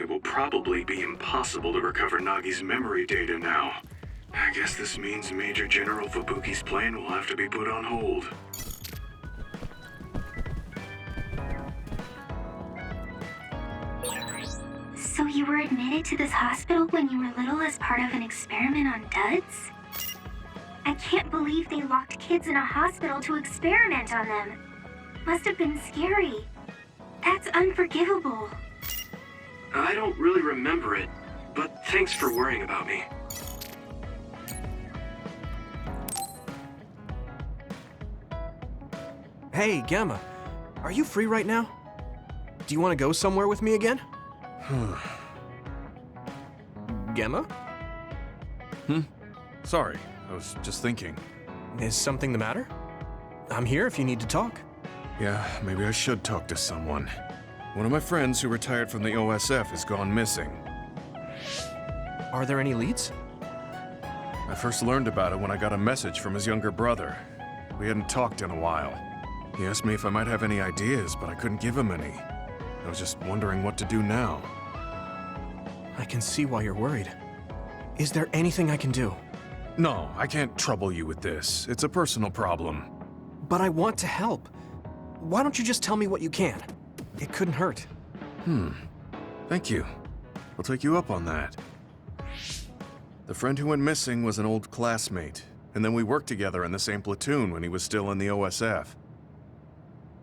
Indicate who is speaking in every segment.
Speaker 1: It will probably be impossible to recover Nagi's memory data now. I guess this means Major General Fubuki's plan will have to be put on hold.
Speaker 2: So you were admitted to this hospital when you were little as part of an experiment on duds? I can't believe they locked kids in a hospital to experiment on them. Must have been scary. That's unforgivable.
Speaker 1: I don't really remember it, but thanks for worrying about me.
Speaker 3: Hey, Gamma. Are you free right now? Do you want to go somewhere with me again? Gamma?
Speaker 4: Sorry, I was just thinking.
Speaker 3: Is something the matter? I'm here if you need to talk.
Speaker 4: Yeah, maybe I should talk to someone. One of my friends who retired from the OSF has gone missing.
Speaker 3: Are there any leads?
Speaker 4: I first learned about it when I got a message from his younger brother. We hadn't talked in a while. He asked me if I might have any ideas, but I couldn't give him any. I was just wondering what to do now.
Speaker 3: I can see why you're worried. Is there anything I can do?
Speaker 4: No, I can't trouble you with this. It's a personal problem.
Speaker 3: But I want to help. Why don't you just tell me what you can? It couldn't hurt.
Speaker 4: Thank you. I'll take you up on that. The friend who went missing was an old classmate, and then we worked together in the same platoon when he was still in the OSF.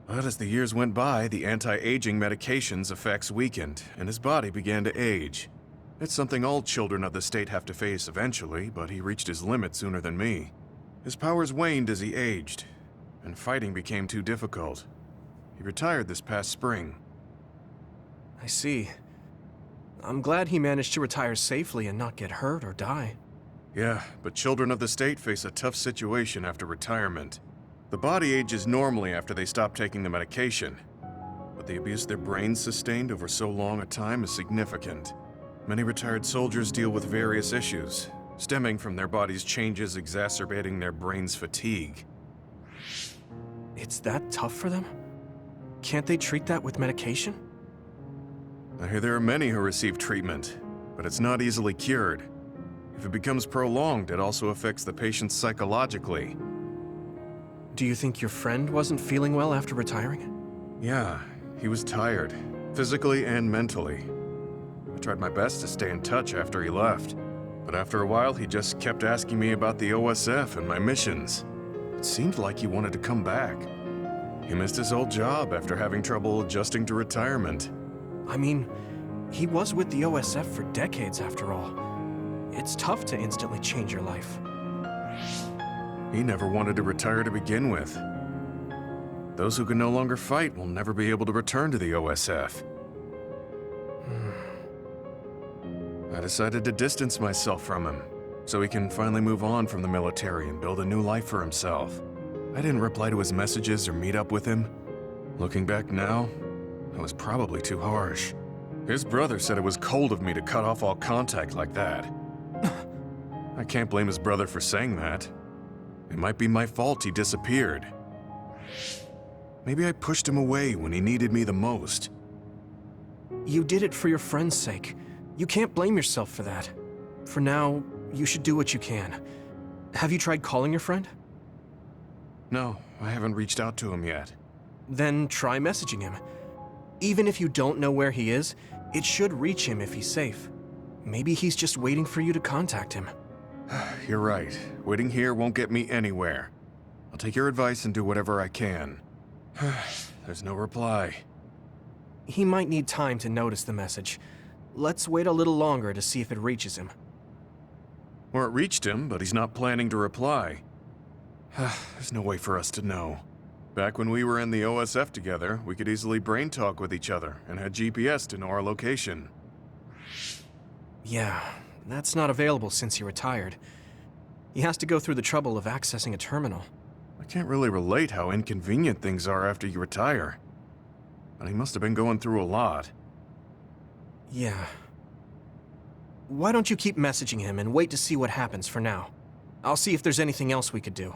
Speaker 4: But as the years went by, the anti-aging medication's effects weakened, and his body began to age. It's something all children of the state have to face eventually, but he reached his limit sooner than me. His powers waned as he aged, and fighting became too difficult. He retired this past spring.
Speaker 3: I see. I'm glad he managed to retire safely and not get hurt or die.
Speaker 4: Yeah, but children of the state face a tough situation after retirement. The body ages normally after they stop taking the medication, but the abuse their brains sustained over so long a time is significant. Many retired soldiers deal with various issues, stemming from their body's changes exacerbating their brain's fatigue.
Speaker 3: It's that tough for them? Can't they treat that with medication?
Speaker 4: I hear there are many who receive treatment, but it's not easily cured. If it becomes prolonged, it also affects the patient psychologically.
Speaker 3: Do you think your friend wasn't feeling well after retiring?
Speaker 4: Yeah, he was tired, physically and mentally. I tried my best to stay in touch after he left, but after a while he just kept asking me about the OSF and my missions. It seemed like he wanted to come back. He missed his old job after having trouble adjusting to retirement.
Speaker 3: I mean, he was with the OSF for decades after all. It's tough to instantly change your life.
Speaker 4: He never wanted to retire to begin with. Those who can no longer fight will never be able to return to the OSF. I decided to distance myself from him, so he can finally move on from the military and build a new life for himself. I didn't reply to his messages or meet up with him. Looking back now, I was probably too harsh. His brother said it was cold of me to cut off all contact like that. I can't blame his brother for saying that. It might be my fault he disappeared. Maybe I pushed him away when he needed me the most.
Speaker 3: You did it for your friend's sake. You can't blame yourself for that. For now, you should do what you can. Have you tried calling your friend?
Speaker 4: No, I haven't reached out to him yet.
Speaker 3: Then try messaging him. Even if you don't know where he is, it should reach him if he's safe. Maybe he's just waiting for you to contact him.
Speaker 4: You're right. Waiting here won't get me anywhere. I'll take your advice and do whatever I can. There's no reply.
Speaker 3: He might need time to notice the message. Let's wait a little longer to see if it reaches him.
Speaker 4: Or it reached him, but he's not planning to reply. There's no way for us to know. Back when we were in the OSF together, we could easily brain talk with each other and had GPS to know our location.
Speaker 3: Yeah, that's not available since he retired. He has to go through the trouble of accessing a terminal.
Speaker 4: I can't really relate how inconvenient things are after you retire. But he must have been going through a lot.
Speaker 3: Yeah. Why don't you keep messaging him and wait to see what happens for now? I'll see if there's anything else we could do.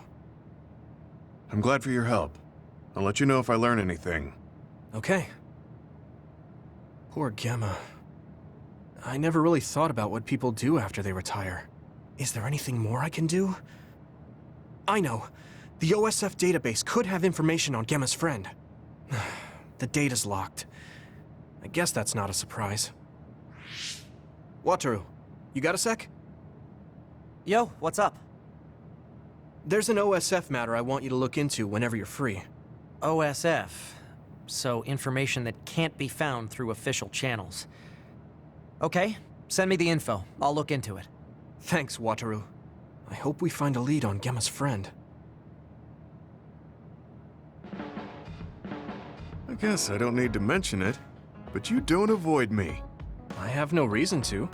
Speaker 4: I'm glad for your help. I'll let you know if I learn anything.
Speaker 3: Okay. Poor Gemma. I never really thought about what people do after they retire. Is there anything more I can do? I know. The OSF database could have information on Gemma's friend. The data's locked. I guess that's not a surprise. Wataru, you got a sec?
Speaker 5: Yo, what's up?
Speaker 3: There's an OSF matter I want you to look into whenever you're free.
Speaker 5: OSF. So information that can't be found through official channels. Okay, send me the info. I'll look into it.
Speaker 3: Thanks, Wataru. I hope we find a lead on Gemma's friend.
Speaker 4: I guess I don't need to mention it, but you don't avoid me.
Speaker 3: I have no reason to.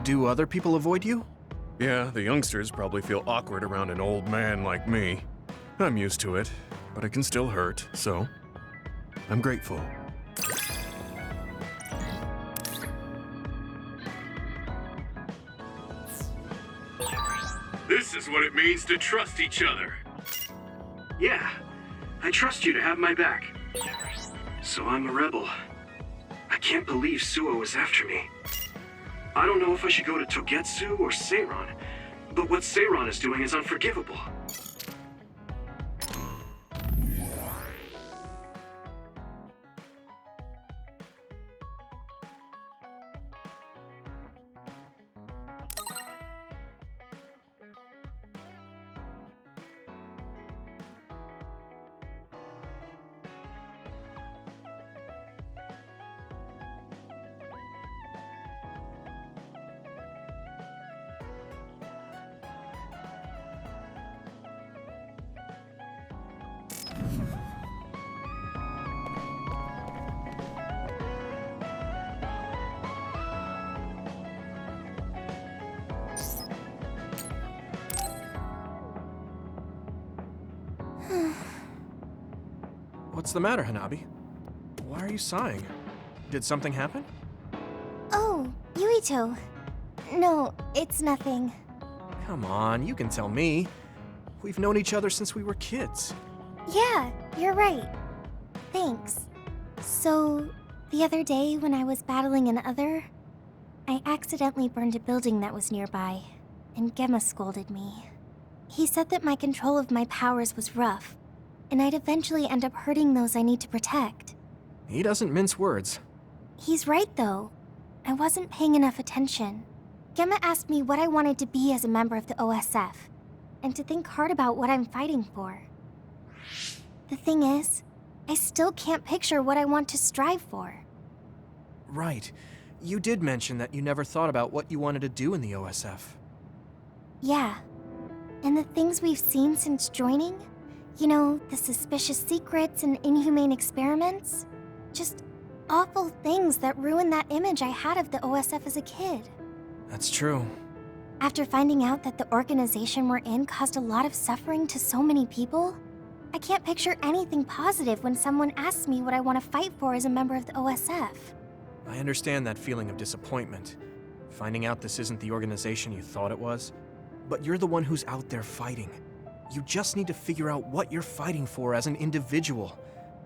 Speaker 3: Do other people avoid you?
Speaker 4: Yeah, the youngsters probably feel awkward around an old man like me. I'm used to it, but it can still hurt, so I'm grateful.
Speaker 1: This is what it means to trust each other. Yeah, I trust you to have my back. So I'm a rebel. I can't believe Suo is after me. I don't know if I should go to Togetsu or Seiron, but what Seiron is doing is unforgivable.
Speaker 3: What's the matter, Hanabi? Why are you sighing? Did something happen?
Speaker 2: Oh, Yuito. No, it's nothing.
Speaker 3: Come on, you can tell me. We've known each other since we were kids.
Speaker 2: Yeah, you're right. Thanks. So, the other day when I was battling an other, I accidentally burned a building that was nearby, and Gemma scolded me. He said that my control of my powers was rough, and I'd eventually end up hurting those I need to protect.
Speaker 3: He doesn't mince words.
Speaker 2: He's right, though. I wasn't paying enough attention. Gemma asked me what I wanted to be as a member of the OSF, and to think hard about what I'm fighting for. The thing is, I still can't picture what I want to strive for.
Speaker 3: Right. You did mention that you never thought about what you wanted to do in the OSF.
Speaker 2: Yeah. And the things we've seen since joining? You know, the suspicious secrets and inhumane experiments? Just awful things that ruined that image I had of the OSF as a kid.
Speaker 3: That's true.
Speaker 2: After finding out that the organization we're in caused a lot of suffering to so many people, I can't picture anything positive when someone asks me what I want to fight for as a member of the OSF.
Speaker 3: I understand that feeling of disappointment. Finding out this isn't the organization you thought it was. But you're the one who's out there fighting. You just need to figure out what you're fighting for as an individual,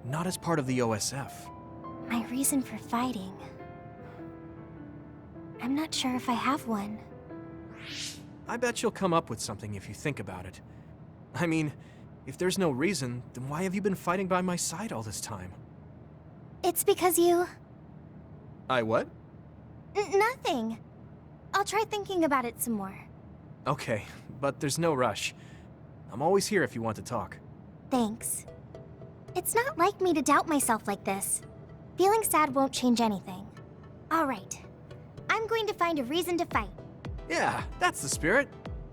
Speaker 3: not as part of the OSF.
Speaker 2: My reason for fighting? I'm not sure if I have one.
Speaker 3: I bet you'll come up with something if you think about it. I mean, if there's no reason, then why have you been fighting by my side all this time?
Speaker 2: It's because you...
Speaker 3: I what?
Speaker 2: Nothing. I'll try thinking about it some more.
Speaker 3: Okay, but there's no rush. I'm always here if you want to talk.
Speaker 2: Thanks. It's not like me to doubt myself like this. Feeling sad won't change anything. All right. I'm going to find a reason to fight.
Speaker 3: Yeah, that's the spirit.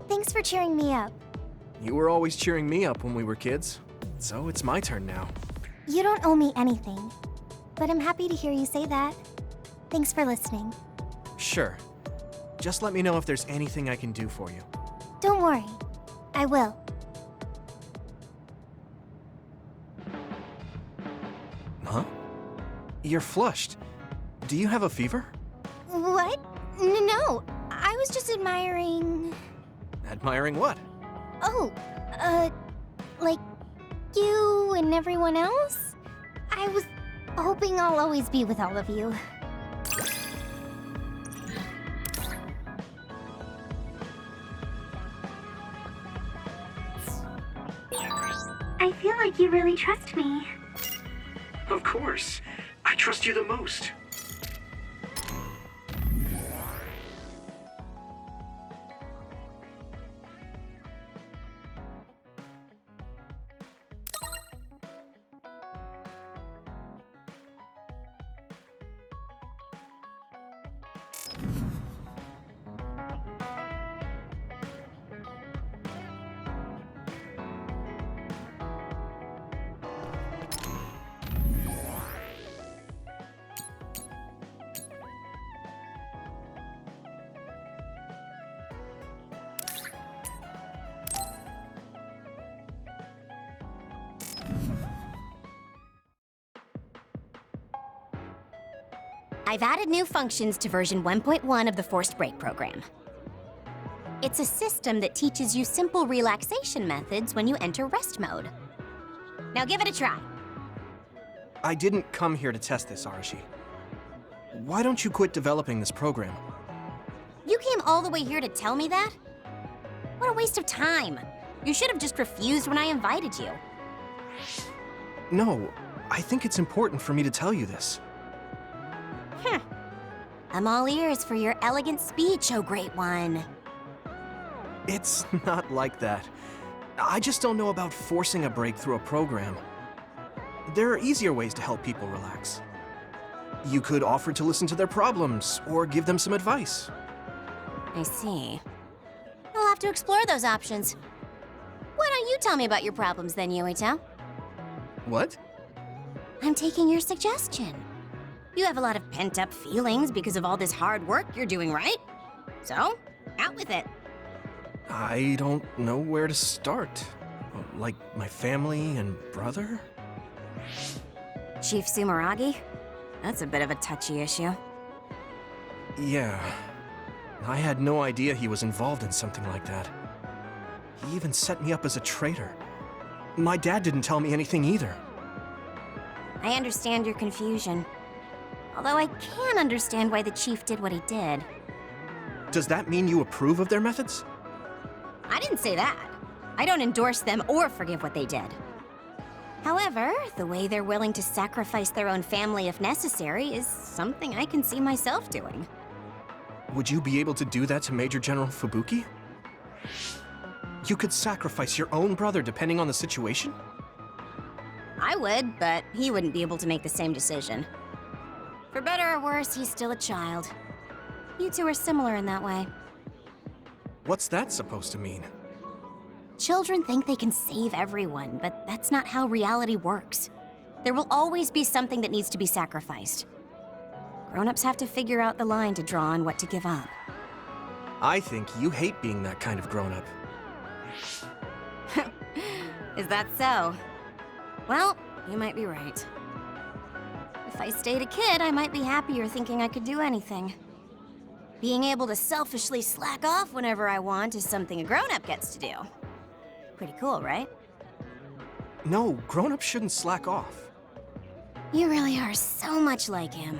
Speaker 2: Thanks for cheering me up.
Speaker 3: You were always cheering me up when we were kids, so it's my turn now.
Speaker 2: You don't owe me anything, but I'm happy to hear you say that. Thanks for listening.
Speaker 3: Sure. Just let me know if there's anything I can do for you.
Speaker 2: Don't worry. I will.
Speaker 3: Huh? You're flushed. Do you have a fever?
Speaker 2: What? No. I was just admiring...
Speaker 3: Admiring what?
Speaker 2: Oh, like you and everyone else? I was hoping I'll always be with all of you. feel like you really trust me.
Speaker 1: Of course. I trust you the most.
Speaker 6: I've added new functions to version 1.1 of the Forced Break program. It's a system that teaches you simple relaxation methods when you enter rest mode. Now give it a try.
Speaker 3: I didn't come here to test this, Arashi. Why don't you quit developing this program?
Speaker 6: You came all the way here to tell me that? What a waste of time. You should have just refused when I invited you.
Speaker 3: No, I think it's important for me to tell you this.
Speaker 6: I'm all ears for your elegant speech, oh great one.
Speaker 3: It's not like that. I just don't know about forcing a break through a program. There are easier ways to help people relax. You could offer to listen to their problems, or give them some advice.
Speaker 6: I see. I'll have to explore those options. Why don't you tell me about your problems then, Yuito?
Speaker 3: What?
Speaker 6: I'm taking your suggestion. You have a lot of pent-up feelings because of all this hard work you're doing, right? So, out with it.
Speaker 3: I don't know where to start. Like my family and brother?
Speaker 6: Chief Sumeragi? That's a bit of a touchy issue.
Speaker 3: Yeah. I had no idea he was involved in something like that. He even set me up as a traitor. My dad didn't tell me anything either.
Speaker 6: I understand your confusion. Although I can understand why the chief did what he did.
Speaker 3: Does that mean you approve of their methods?
Speaker 6: I didn't say that. I don't endorse them or forgive what they did. However, the way they're willing to sacrifice their own family if necessary is something I can see myself doing.
Speaker 3: Would you be able to do that to Major General Fubuki? You could sacrifice your own brother depending on the situation?
Speaker 6: I would, but he wouldn't be able to make the same decision. For better or worse, he's still a child. You two are similar in that way.
Speaker 3: What's that supposed to mean?
Speaker 6: Children think they can save everyone, but that's not how reality works. There will always be something that needs to be sacrificed. Grown-ups have to figure out the line to draw on what to give up.
Speaker 3: I think you hate being that kind of grown-up.
Speaker 6: Is that so? Well, you might be right. If I stayed a kid, I might be happier thinking I could do anything. Being able to selfishly slack off whenever I want is something a grown-up gets to do. Pretty cool, right?
Speaker 3: No, grown-ups shouldn't slack off.
Speaker 6: You really are so much like him.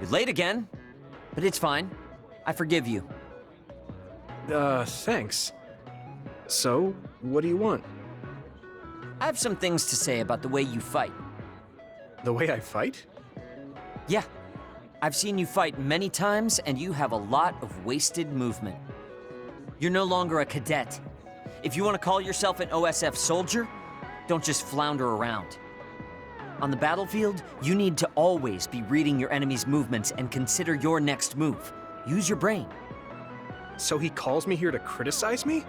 Speaker 5: You're late again, but it's fine. I forgive you.
Speaker 3: Thanks. So, what do you want?
Speaker 5: I have some things to say about the way you fight.
Speaker 3: The way I fight?
Speaker 7: Yeah. I've seen you fight many times, and you have a lot of wasted movement. You're no longer a cadet. If you want to call yourself an OSF soldier, don't just flounder around. On the battlefield, you need to always be reading your enemy's movements and consider your next move. Use your brain.
Speaker 3: So he calls me here to criticize me?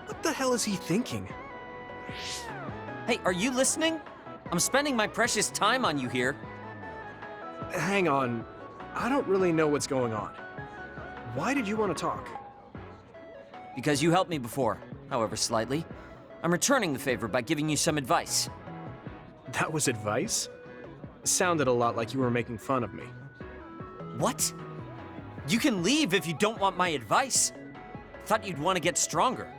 Speaker 3: What the hell is he thinking?
Speaker 7: Hey, are you listening? I'm spending my precious time on you here.
Speaker 3: Hang on. I don't really know what's going on. Why did you want to talk?
Speaker 7: Because you helped me before, however slightly. I'm returning the favor by giving you some advice.
Speaker 3: That was advice? Sounded a lot like you were making fun of me.
Speaker 7: What? You can leave if you don't want my advice. Thought you'd want to get stronger.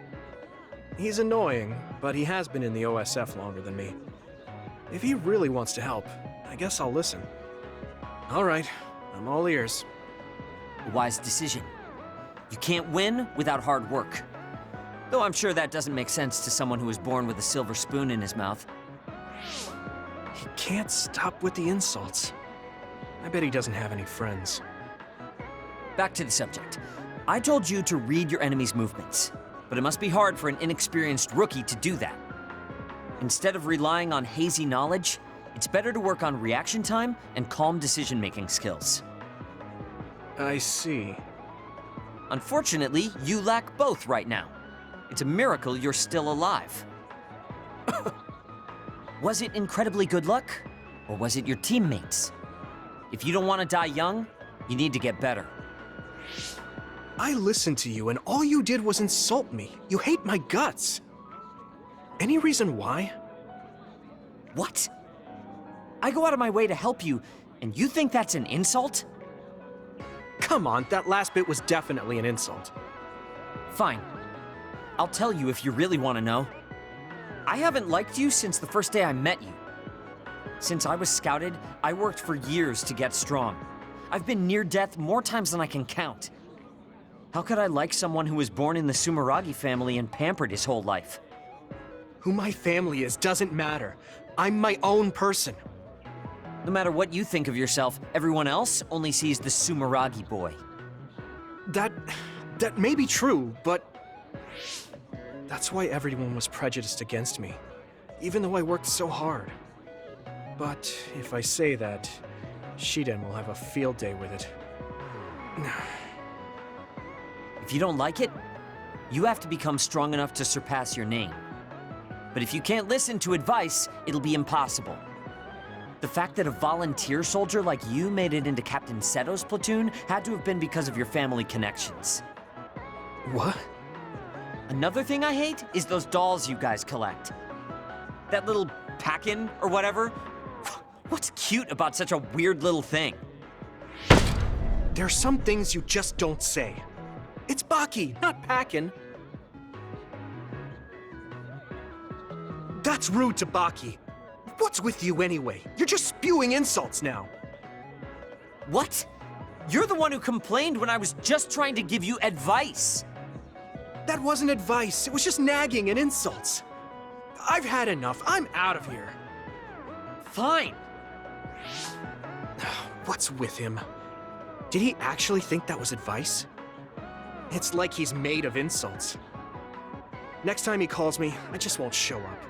Speaker 3: He's annoying, but he has been in the OSF longer than me. If he really wants to help, I guess I'll listen. All right, I'm all ears.
Speaker 7: A wise decision. You can't win without hard work. Though I'm sure that doesn't make sense to someone who was born with a silver spoon in his mouth.
Speaker 3: He can't stop with the insults. I bet he doesn't have any friends.
Speaker 7: Back to the subject. I told you to read your enemy's movements, but it must be hard for an inexperienced rookie to do that. Instead of relying on hazy knowledge, it's better to work on reaction time and calm decision-making skills.
Speaker 3: I see.
Speaker 7: Unfortunately, you lack both right now. It's a miracle you're still alive. Was it incredibly good luck? Or was it your teammates? If you don't want to die young, you need to get better.
Speaker 3: I listened to you and all you did was insult me. You hate my guts. Any reason why?
Speaker 7: What? I go out of my way to help you, and you think that's an insult?
Speaker 3: Come on, that last bit was definitely an insult.
Speaker 7: Fine. I'll tell you if you really want to know. I haven't liked you since the first day I met you. Since I was scouted, I worked for years to get strong. I've been near death more times than I can count. How could I like someone who was born in the Sumeragi family and pampered his whole life?
Speaker 3: Who my family is doesn't matter. I'm my own person.
Speaker 7: No matter what you think of yourself, everyone else only sees the Sumeragi boy.
Speaker 3: That may be true, but that's why everyone was prejudiced against me, even though I worked so hard. But if I say that, Shiden will have a field day with it.
Speaker 7: If you don't like it, you have to become strong enough to surpass your name. But if you can't listen to advice, it'll be impossible. The fact that a volunteer soldier like you made it into Captain Seto's platoon had to have been because of your family connections.
Speaker 3: What?
Speaker 7: Another thing I hate is those dolls you guys collect. That little pack-in or whatever. What's cute about such a weird little thing?
Speaker 3: There are some things you just don't say. It's Baki, not Packin. That's rude to Baki. What's with you anyway? You're just spewing insults now.
Speaker 7: What? You're the one who complained when I was just trying to give you advice.
Speaker 3: That wasn't advice. It was just nagging and insults. I've had enough. I'm out of here.
Speaker 7: Fine.
Speaker 3: What's with him? Did he actually think that was advice? It's like he's made of insults. Next time he calls me, I just won't show up.